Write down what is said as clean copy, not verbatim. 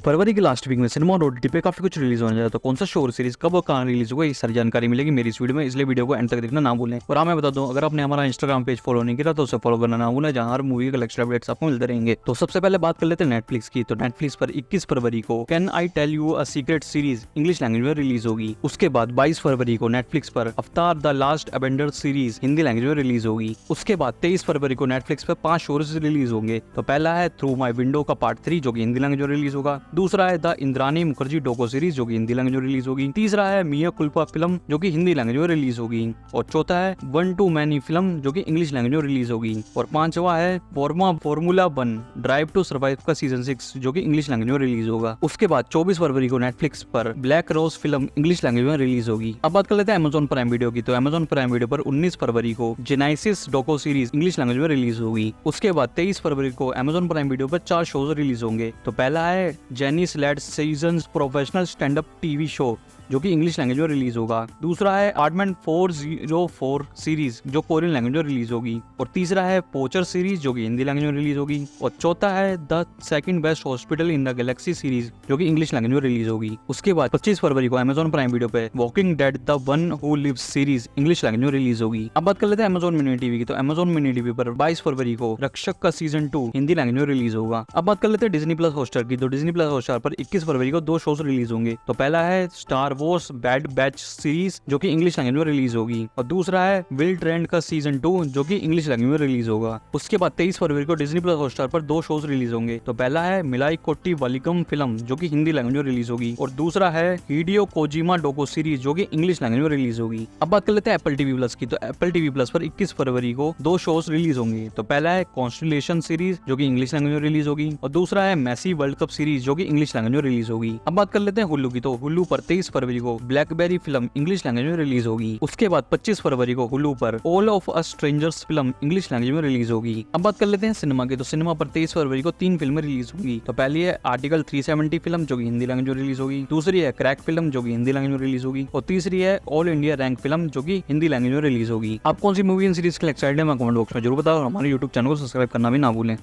फरवरी के last week में cinema और ओटीटी पे काफी कुछ रिलीज होने जा रहा है, तो कौन सा शो और सीरीज कब और कहाँ रिलीज होगा, ये सारी जानकारी मिलेगी मेरी इस वीडियो में, इसलिए वीडियो को एंड तक देखना ना भूलें। और हाँ, मैं बता दूं, अगर आपने हमारा इंस्टाग्राम पेज फॉलो नहीं किया तो उसे फॉलो करना ना भूलें, जहाँ हर मूवी के एक्स्ट्रा अपडेट्स आपको मिलते रहेंगे। तो सबसे पहले बात कर लेते हैं नेटफ्लिक्स की। तो नेटफ्लिक्स पर 21 फरवरी को can I tell you a secret series English language में रिलीज होगी। उसके बाद 22 फरवरी को नेटफ्लिक्स पर Avatar the Last Airbender series Hindi language में रिलीज होगी। उसके बाद 23 फरवरी को नेटफ्लिक्स पर 5 शोज रिलीज होंगे। तो पहला है थ्रू माई विंडो का पार्ट 3 जो कि हिंदी लैंग्वेज में रिलीज होगा। दूसरा है द इंद्रानी मुखर्जी डोको सीरीज जो कि हिंदी लैंग्वेज में रिलीज होगी। तीसरा है मिया कुल्पा फिल्म जो कि हिंदी लैंग्वेज में रिलीज होगी। और चौथा है वन टू मैनी फिल्म जो कि इंग्लिश लैंग्वेज में रिलीज होगी। और पांचवा है फॉर्मूला 1 ड्राइव टू सर्वाइव का सीजन 6 जो कि इंग्लिश लैंग्वेज में रिलीज होगा। उसके बाद 24 फरवरी को नेटफ्लिक्स पर black rose film English language में रिलीज होगी। अब बात कर लेते हैं अमेजॉन प्राइम वीडियो की। तो अमेजॉन प्राइम वीडियो पर 19 फरवरी को जेनाइसिस डोको सीरीज इंग्लिश लैंग्वेज में रिलीज होगी। उसके बाद 23 फरवरी को अमेजॉन प्राइम वीडियो पर 4 शोज रिलीज होंगे। तो पहला है Jenny Slate season professional stand up TV show जो कि इंग्लिश लैंग्वेज में रिलीज होगा। दूसरा है अपार्टमेंट 404 सीरीज जो कोरियन लैंग्वेज में रिलीज होगी। और तीसरा है पोचर सीरीज जो कि हिंदी लैंग्वेज में रिलीज होगी। और चौथा है the second best hospital in the Galaxy series जो कि इंग्लिश लैंग्वेज में रिलीज होगी। उसके बाद 25 फरवरी को अमेजॉन प्राइम वीडियो पे walking dead the one who lives series English language में रिलीज होगी। अब बात कर लेते हैं अमेजॉन मिनी टीवी की। तो अमेजॉन मिनी टीवी पर 22 फरवरी को रक्षक का सीजन 2 हिंदी लैंग्वेज में रिलीज होगा। अब बात कर लेते हैं डिज्नी प्लस हॉटस्टार की। तो डिज्नी प्लस हॉटस्टार पर 21 फरवरी को 2 शोज रिलीज होंगे। तो पहला है star Wars bad batch series जो कि इंग्लिश लैंग्वेज में रिलीज होगी। और दूसरा है विल ट्रेंड का सीजन 2 जो कि इंग्लिश लैंग्वेज में रिलीज होगा। उसके बाद 23 फरवरी को डिज्नी प्लस हॉटस्टार पर 2 शोज रिलीज होंगे। तो पहला है मिलाई कोट्टी वालिकम फिल्म जो कि हिंदी लैंग्वेज में रिलीज होगी। और दूसरा है हिडियो कोजिमा डोको सीरीज जो कि इंग्लिश लैंग्वेज में रिलीज होगी। अब बात कर लेते हैं एप्पल टीवी प्लस की। तो एप्पल टीवी प्लस पर 21 फरवरी को 2 शोज रिलीज होंगे। तो पहला है कॉन्स्टलेशन सीरीज जो कि इंग्लिश लैंग्वेज में रिलीज होगी। और दूसरा है मेसी वर्ल्ड कप सीरीज जो कि इंग्लिश लैंग्वेज में रिलीज होगी। अब बात कर लेते हैं हुल्लू की। तो हुल्लू पर 23 फरवरी को ब्लैकबेरी फिल्म इंग्लिश लैंग्वेज में रिलीज होगी। उसके बाद 25 फरवरी को हुलू पर all of us strangers film English language में रिलीज होगी। अब बात कर लेते हैं सिनेमा की। तो सिनेमा पर 23 फरवरी को 3 फिल्में रिलीज होंगी। तो पहली है आर्टिकल 370 फिल्म जो कि हिंदी लैंग्वेज में रिलीज होगी। दूसरी है क्रैक फिल्म जो कि हिंदी लैंग्वेज में रिलीज होगी। और तीसरी है ऑल इंडिया रैंक फिल्म जो कि हिंदी लैंग्वेज में रिलीज होगी। आप कौन सी मूवी इन सीरीज के लिए एक्साइटेड है, मैं कमेंट बॉक्स में जरूर बताओ और हमारे यूट्यूब चैनल को सब्सक्राइब करना भी ना भूलें।